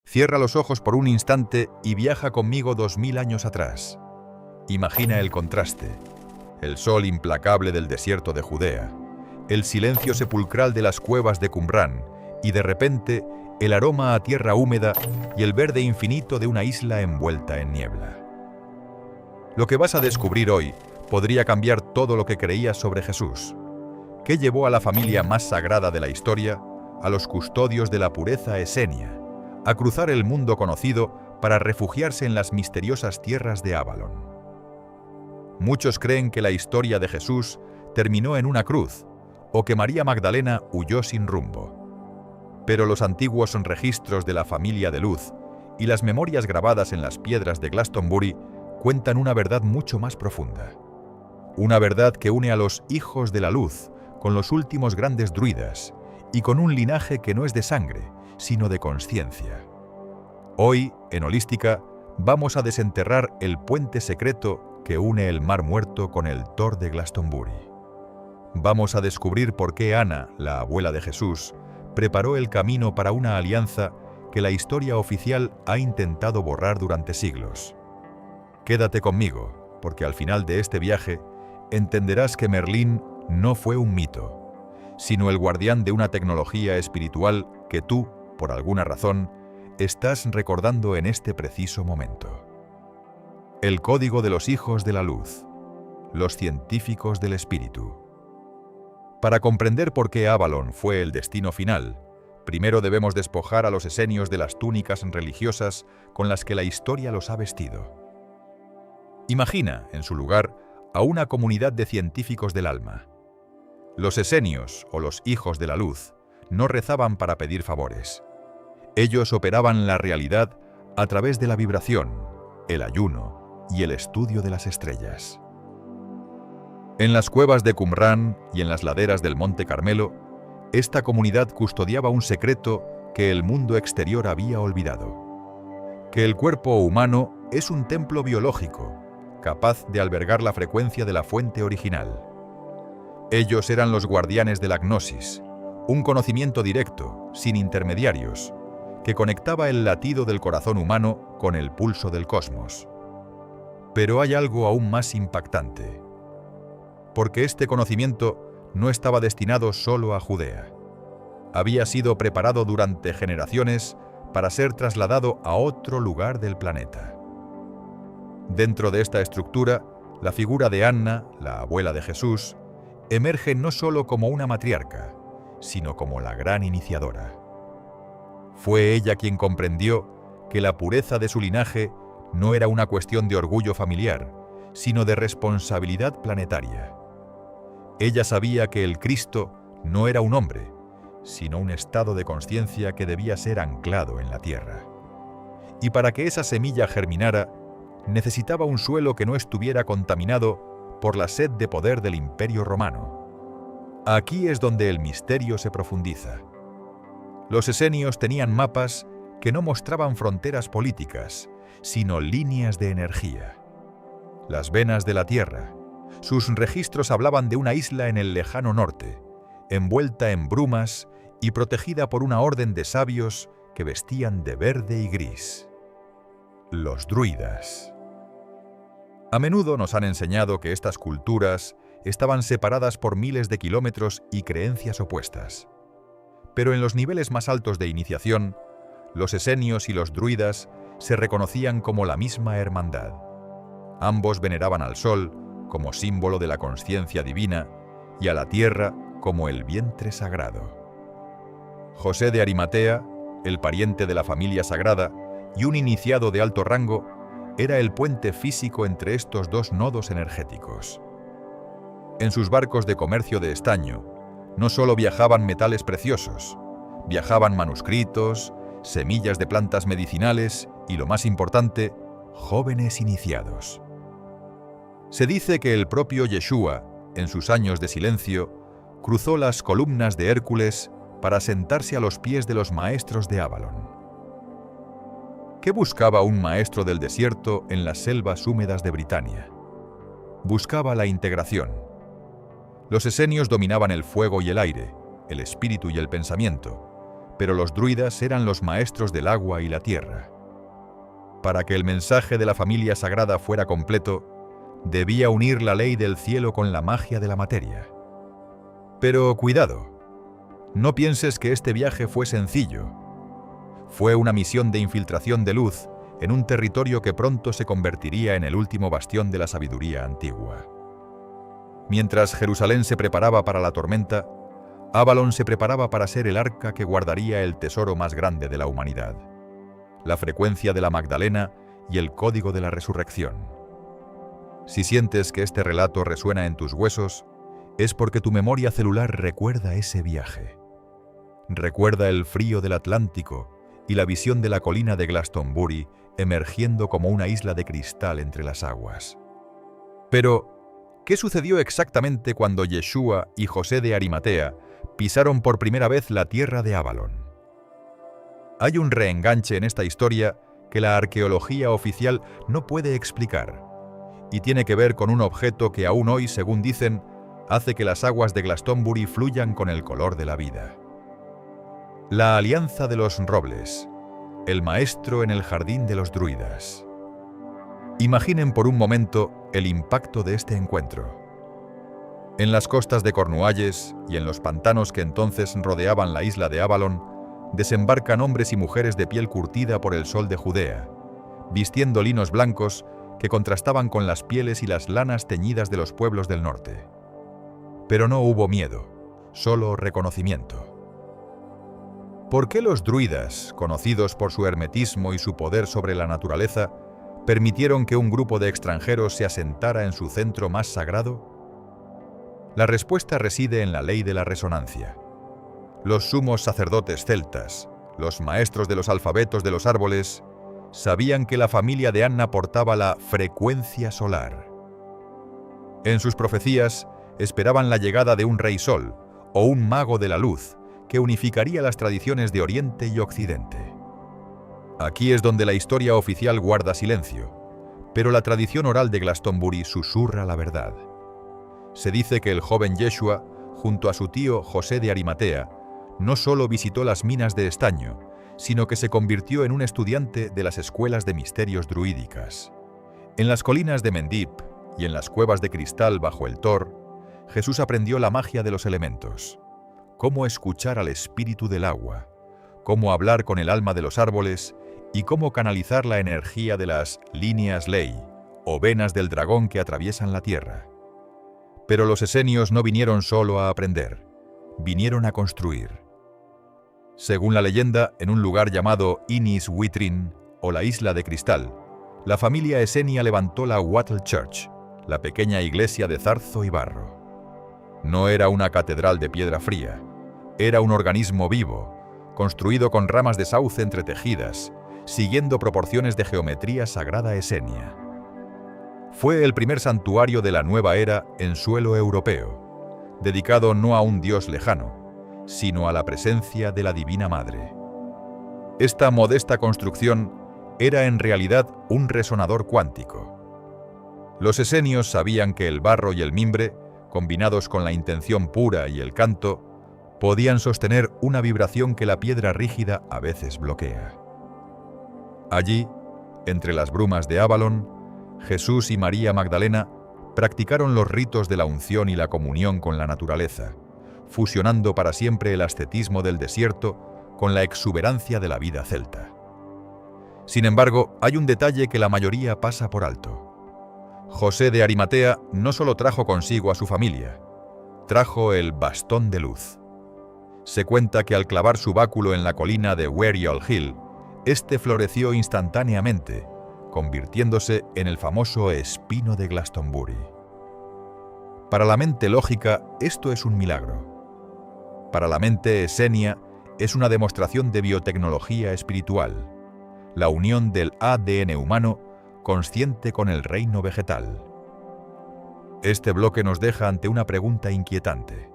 Cierra los ojos por un instante y viaja conmigo 2000 años atrás. Imagina el contraste, el sol implacable del desierto de Judea, el silencio sepulcral de las cuevas de Qumrán y de repente el aroma a tierra húmeda y el verde infinito de una isla envuelta en niebla. Lo que vas a descubrir hoy podría cambiar todo lo que creías sobre Jesús. ¿Qué llevó a la familia más sagrada de la historia, a los custodios de la pureza esenia, a cruzar el mundo conocido para refugiarse en las misteriosas tierras de Avalon? Muchos creen que la historia de Jesús terminó en una cruz, o que María Magdalena huyó sin rumbo. Pero los antiguos registros de la familia de luz y las memorias grabadas en las piedras de Glastonbury cuentan una verdad mucho más profunda. Una verdad que une a los hijos de la luz con los últimos grandes druidas y con un linaje que no es de sangre, sino de consciencia. Hoy, en Holística, vamos a desenterrar el puente secreto que une el Mar Muerto con el Tor de Glastonbury. Vamos a descubrir por qué Ana, la abuela de Jesús, preparó el camino para una alianza que la historia oficial ha intentado borrar durante siglos. Quédate conmigo, porque al final de este viaje entenderás que Merlín no fue un mito, sino el guardián de una tecnología espiritual que tú, por alguna razón, estás recordando en este preciso momento. El código de los hijos de la luz, los científicos del espíritu. Para comprender por qué Avalon fue el destino final, primero debemos despojar a los esenios de las túnicas religiosas con las que la historia los ha vestido. Imagina, en su lugar, a una comunidad de científicos del alma. Los esenios, o los hijos de la luz, no rezaban para pedir favores. Ellos operaban la realidad a través de la vibración, el ayuno y el estudio de las estrellas. En las cuevas de Qumrán y en las laderas del Monte Carmelo, esta comunidad custodiaba un secreto que el mundo exterior había olvidado: que el cuerpo humano es un templo biológico, capaz de albergar la frecuencia de la fuente original. Ellos eran los guardianes de la gnosis, un conocimiento directo, sin intermediarios, que conectaba el latido del corazón humano con el pulso del cosmos. Pero hay algo aún más impactante, porque este conocimiento no estaba destinado solo a Judea. Había sido preparado durante generaciones para ser trasladado a otro lugar del planeta. Dentro de esta estructura, la figura de Anna, la abuela de Jesús, emerge no solo como una matriarca, sino como la gran iniciadora. Fue ella quien comprendió que la pureza de su linaje no era una cuestión de orgullo familiar, sino de responsabilidad planetaria. Ella sabía que el Cristo no era un hombre, sino un estado de conciencia que debía ser anclado en la tierra. Y para que esa semilla germinara, necesitaba un suelo que no estuviera contaminado por la sed de poder del Imperio Romano. Aquí es donde el misterio se profundiza. Los esenios tenían mapas que no mostraban fronteras políticas, sino líneas de energía. Las venas de la Tierra. Sus registros hablaban de una isla en el lejano norte, envuelta en brumas y protegida por una orden de sabios que vestían de verde y gris. Los druidas. A menudo nos han enseñado que estas culturas estaban separadas por miles de kilómetros y creencias opuestas. Pero en los niveles más altos de iniciación, los esenios y los druidas se reconocían como la misma hermandad. Ambos veneraban al sol como símbolo de la consciencia divina y a la tierra como el vientre sagrado. José de Arimatea, el pariente de la familia sagrada y un iniciado de alto rango, era el puente físico entre estos dos nodos energéticos. En sus barcos de comercio de estaño, no solo viajaban metales preciosos, viajaban manuscritos, semillas de plantas medicinales y, lo más importante, jóvenes iniciados. Se dice que el propio Yeshua, en sus años de silencio, cruzó las columnas de Hércules para sentarse a los pies de los maestros de Avalon. ¿Qué buscaba un maestro del desierto en las selvas húmedas de Britania? Buscaba la integración. Los esenios dominaban el fuego y el aire, el espíritu y el pensamiento, pero los druidas eran los maestros del agua y la tierra. Para que el mensaje de la familia sagrada fuera completo, debía unir la ley del cielo con la magia de la materia. Pero cuidado, no pienses que este viaje fue sencillo. Fue una misión de infiltración de luz en un territorio que pronto se convertiría en el último bastión de la sabiduría antigua. Mientras Jerusalén se preparaba para la tormenta, Avalon se preparaba para ser el arca que guardaría el tesoro más grande de la humanidad, la frecuencia de la Magdalena y el código de la resurrección. Si sientes que este relato resuena en tus huesos, es porque tu memoria celular recuerda ese viaje. Recuerda el frío del Atlántico y la visión de la colina de Glastonbury emergiendo como una isla de cristal entre las aguas. Pero, ¿qué sucedió exactamente cuando Yeshua y José de Arimatea pisaron por primera vez la tierra de Avalon? Hay un reenganche en esta historia que la arqueología oficial no puede explicar, y tiene que ver con un objeto que aún hoy, según dicen, hace que las aguas de Glastonbury fluyan con el color de la vida. La alianza de los robles, el maestro en el jardín de los druidas. Imaginen por un momento el impacto de este encuentro. En las costas de Cornualles y en los pantanos que entonces rodeaban la isla de Avalon, desembarcan hombres y mujeres de piel curtida por el sol de Judea, vistiendo linos blancos que contrastaban con las pieles y las lanas teñidas de los pueblos del norte. Pero no hubo miedo, solo reconocimiento. ¿Por qué los druidas, conocidos por su hermetismo y su poder sobre la naturaleza, permitieron que un grupo de extranjeros se asentara en su centro más sagrado? La respuesta reside en la ley de la resonancia. Los sumos sacerdotes celtas, los maestros de los alfabetos de los árboles, sabían que la familia de Anna portaba la frecuencia solar. En sus profecías esperaban la llegada de un rey sol o un mago de la luz que unificaría las tradiciones de Oriente y Occidente. Aquí es donde la historia oficial guarda silencio, pero la tradición oral de Glastonbury susurra la verdad. Se dice que el joven Yeshua, junto a su tío José de Arimatea, no solo visitó las minas de estaño, sino que se convirtió en un estudiante de las escuelas de misterios druídicas. En las colinas de Mendip y en las cuevas de cristal bajo el Tor, Jesús aprendió la magia de los elementos, cómo escuchar al espíritu del agua, cómo hablar con el alma de los árboles y cómo canalizar la energía de las líneas ley o venas del dragón que atraviesan la tierra. Pero los esenios no vinieron solo a aprender, vinieron a construir. Según la leyenda, en un lugar llamado Inis Witrin, o la Isla de Cristal, la familia esenia levantó la Wattle Church, la pequeña iglesia de zarzo y barro. No era una catedral de piedra fría, era un organismo vivo, construido con ramas de sauce entretejidas, siguiendo proporciones de geometría sagrada esenia. Fue el primer santuario de la nueva era en suelo europeo, dedicado no a un dios lejano, sino a la presencia de la Divina Madre. Esta modesta construcción era en realidad un resonador cuántico. Los esenios sabían que el barro y el mimbre, combinados con la intención pura y el canto, podían sostener una vibración que la piedra rígida a veces bloquea. Allí, entre las brumas de Avalon, Jesús y María Magdalena practicaron los ritos de la unción y la comunión con la naturaleza, fusionando para siempre el ascetismo del desierto con la exuberancia de la vida celta. Sin embargo, hay un detalle que la mayoría pasa por alto. José de Arimatea no solo trajo consigo a su familia, trajo el bastón de luz. Se cuenta que al clavar su báculo en la colina de Weriol Hill, este floreció instantáneamente, convirtiéndose en el famoso espino de Glastonbury. Para la mente lógica, esto es un milagro. Para la mente esenia, es una demostración de biotecnología espiritual, la unión del ADN humano consciente con el reino vegetal. Este bloque nos deja ante una pregunta inquietante.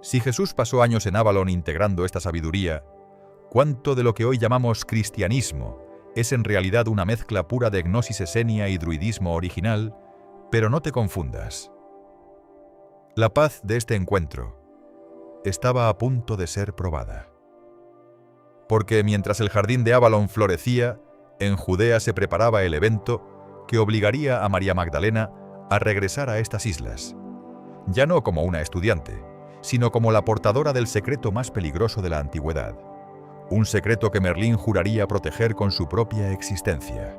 Si Jesús pasó años en Avalon integrando esta sabiduría, ¿cuánto de lo que hoy llamamos cristianismo es en realidad una mezcla pura de gnosis esenia y druidismo original? Pero no te confundas. La paz de este encuentro estaba a punto de ser probada. porque mientras el jardín de Avalon florecía, en Judea se preparaba el evento que obligaría a María Magdalena a regresar a estas islas, ya no como una estudiante, sino como la portadora del secreto más peligroso de la antigüedad, un secreto que Merlín juraría proteger con su propia existencia,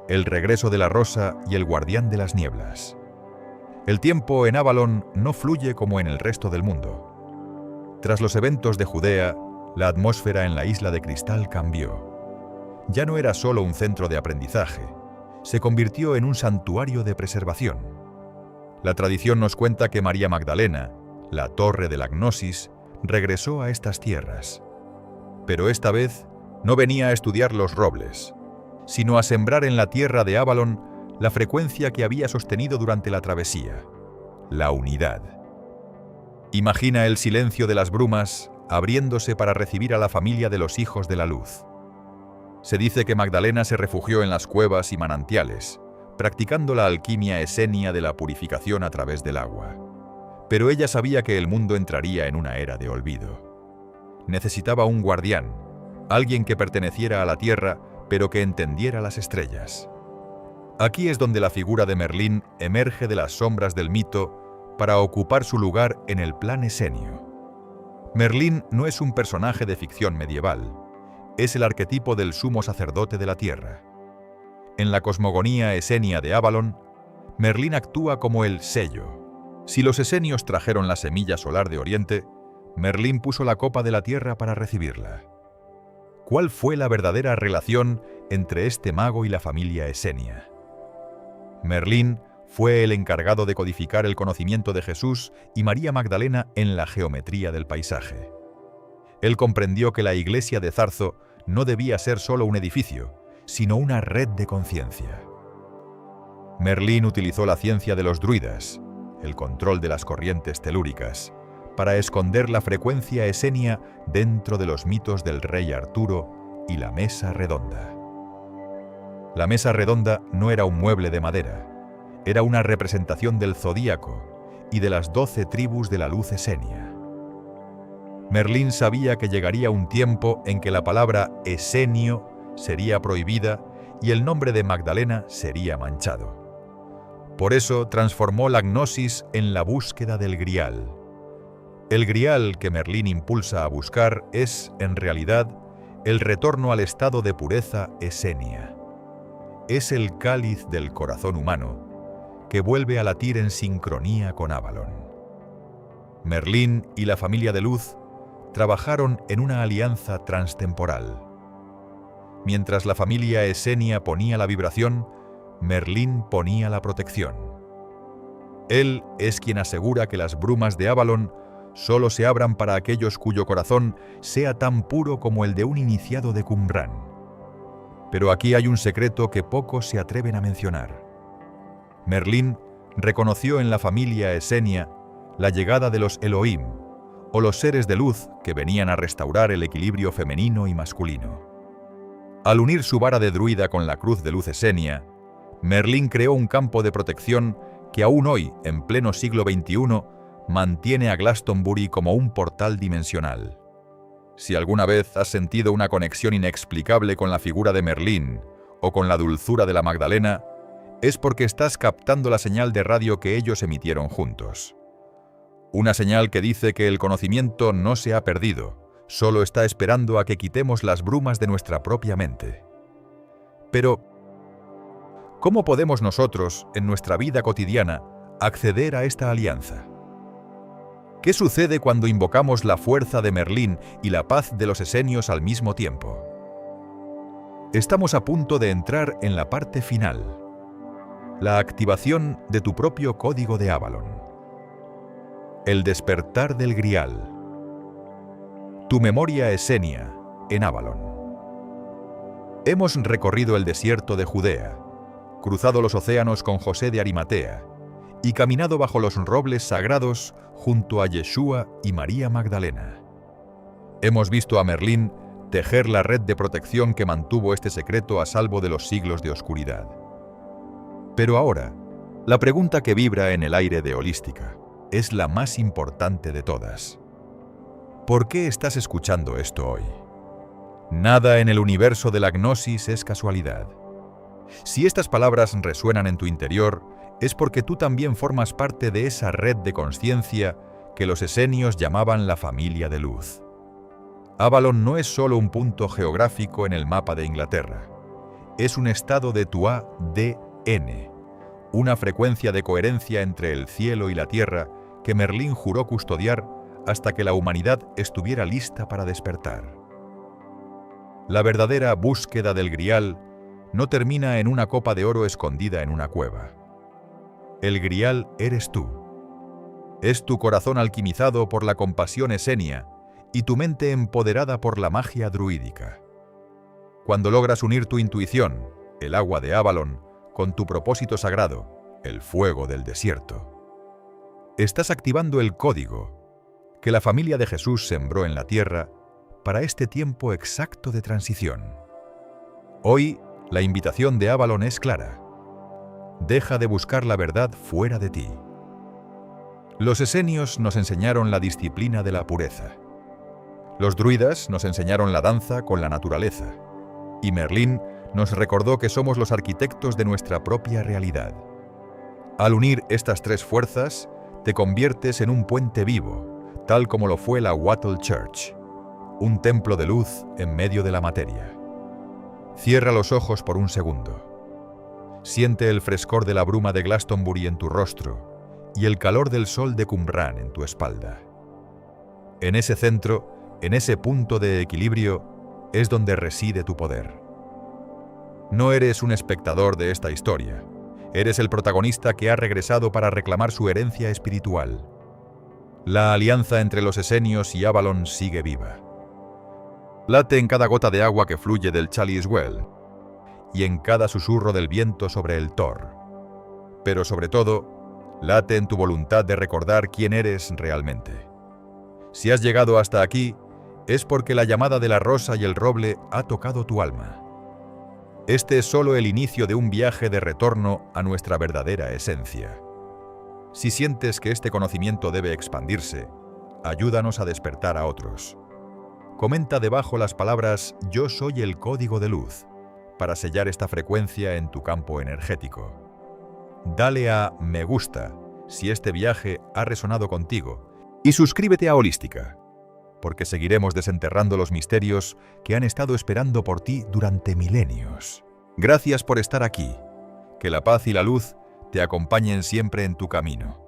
el regreso de la rosa y el guardián de las nieblas. El tiempo en Avalon no fluye como en el resto del mundo. Tras los eventos de Judea, la atmósfera en la isla de cristal cambió. Ya no era solo un centro de aprendizaje, se convirtió en un santuario de preservación. La tradición nos cuenta que María Magdalena, la torre de la Gnosis, regresó a estas tierras. Pero esta vez no venía a estudiar los robles, sino a sembrar en la tierra de Avalon la frecuencia que había sostenido durante la travesía, la unidad. Imagina el silencio de las brumas abriéndose para recibir a la familia de los hijos de la luz. Se dice que Magdalena se refugió en las cuevas y manantiales, practicando la alquimia esenia de la purificación a través del agua. Pero ella sabía que el mundo entraría en una era de olvido. Necesitaba un guardián, alguien que perteneciera a la tierra, pero que entendiera las estrellas. Aquí es donde la figura de Merlín emerge de las sombras del mito para ocupar su lugar en el plan esenio. Merlín no es un personaje de ficción medieval, es el arquetipo del sumo sacerdote de la tierra. En la cosmogonía esenia de Avalon, Merlín actúa como el sello. Si los esenios trajeron la semilla solar de Oriente, Merlín puso la copa de la tierra para recibirla. ¿Cuál fue la verdadera relación entre este mago y la familia esenia? Merlín fue el encargado de codificar el conocimiento de Jesús y María Magdalena en la geometría del paisaje. Él comprendió que la iglesia de Zarzo no debía ser solo un edificio, sino una red de conciencia. Merlín utilizó la ciencia de los druidas, el control de las corrientes telúricas, para esconder la frecuencia esenia dentro de los mitos del rey Arturo y la mesa redonda. La mesa redonda no era un mueble de madera, era una representación del zodíaco y de las 12 tribus de la luz esenia. Merlín sabía que llegaría un tiempo en que la palabra esenio sería prohibida y el nombre de Magdalena sería manchado. Por eso transformó la gnosis en la búsqueda del grial. El grial que Merlín impulsa a buscar es, en realidad, el retorno al estado de pureza esenia. Es el cáliz del corazón humano que vuelve a latir en sincronía con Avalon. Merlín y la familia de luz trabajaron en una alianza transtemporal. Mientras la familia esenia ponía la vibración, Merlín ponía la protección. Él es quien asegura que las brumas de Avalon solo se abran para aquellos cuyo corazón sea tan puro como el de un iniciado de Qumran. Pero aquí hay un secreto que pocos se atreven a mencionar. Merlín reconoció en la familia esenia la llegada de los Elohim, o los seres de luz que venían a restaurar el equilibrio femenino y masculino. Al unir su vara de druida con la cruz de luz esenia, Merlín creó un campo de protección que aún hoy, en pleno siglo XXI, mantiene a Glastonbury como un portal dimensional. Si alguna vez has sentido una conexión inexplicable con la figura de Merlín o con la dulzura de la Magdalena, es porque estás captando la señal de radio que ellos emitieron juntos. Una señal que dice que el conocimiento no se ha perdido, solo está esperando a que quitemos las brumas de nuestra propia mente. Pero, ¿cómo podemos nosotros, en nuestra vida cotidiana, acceder a esta alianza? ¿Qué sucede cuando invocamos la fuerza de Merlín y la paz de los esenios al mismo tiempo? Estamos a punto de entrar en la parte final, la activación de tu propio código de Avalon. El despertar del grial. Tu memoria esenia en Avalon. Hemos recorrido el desierto de Judea, cruzado los océanos con José de Arimatea y caminado bajo los robles sagrados junto a Yeshua y María Magdalena. Hemos visto a Merlín tejer la red de protección que mantuvo este secreto a salvo de los siglos de oscuridad. Pero ahora, la pregunta que vibra en el aire de Holística es la más importante de todas. ¿Por qué estás escuchando esto hoy? Nada en el universo de la gnosis es casualidad. Si estas palabras resuenan en tu interior, es porque tú también formas parte de esa red de conciencia que los esenios llamaban la familia de luz. Avalon no es solo un punto geográfico en el mapa de Inglaterra. Es un estado de tu ADN, una frecuencia de coherencia entre el cielo y la tierra que Merlín juró custodiar hasta que la humanidad estuviera lista para despertar. La verdadera búsqueda del Grial no termina en una copa de oro escondida en una cueva. El Grial eres tú. Es tu corazón alquimizado por la compasión esenia y tu mente empoderada por la magia druídica. Cuando logras unir tu intuición, el agua de Avalon, con tu propósito sagrado, el fuego del desierto, estás activando el código que la familia de Jesús sembró en la tierra para este tiempo exacto de transición. Hoy, la invitación de Avalon es clara. Deja de buscar la verdad fuera de ti. Los esenios nos enseñaron la disciplina de la pureza. Los druidas nos enseñaron la danza con la naturaleza. Y Merlín nos recordó que somos los arquitectos de nuestra propia realidad. Al unir estas tres fuerzas, te conviertes en un puente vivo, tal como lo fue la Wattle Church, un templo de luz en medio de la materia. Cierra los ojos por un segundo. Siente el frescor de la bruma de Glastonbury en tu rostro y el calor del sol de Qumran en tu espalda. En ese centro, en ese punto de equilibrio, es donde reside tu poder. No eres un espectador de esta historia. Eres el protagonista que ha regresado para reclamar su herencia espiritual. La alianza entre los esenios y Avalon sigue viva. Late en cada gota de agua que fluye del Chalice Well y en cada susurro del viento sobre el Tor. Pero sobre todo, late en tu voluntad de recordar quién eres realmente. Si has llegado hasta aquí, es porque la llamada de la rosa y el roble ha tocado tu alma. Este es solo el inicio de un viaje de retorno a nuestra verdadera esencia. Si sientes que este conocimiento debe expandirse, ayúdanos a despertar a otros. Comenta debajo las palabras «Yo soy el código de luz» para sellar esta frecuencia en tu campo energético. Dale a «Me gusta» si este viaje ha resonado contigo y suscríbete a Holística, porque seguiremos desenterrando los misterios que han estado esperando por ti durante milenios. Gracias por estar aquí. Que la paz y la luz te acompañen siempre en tu camino.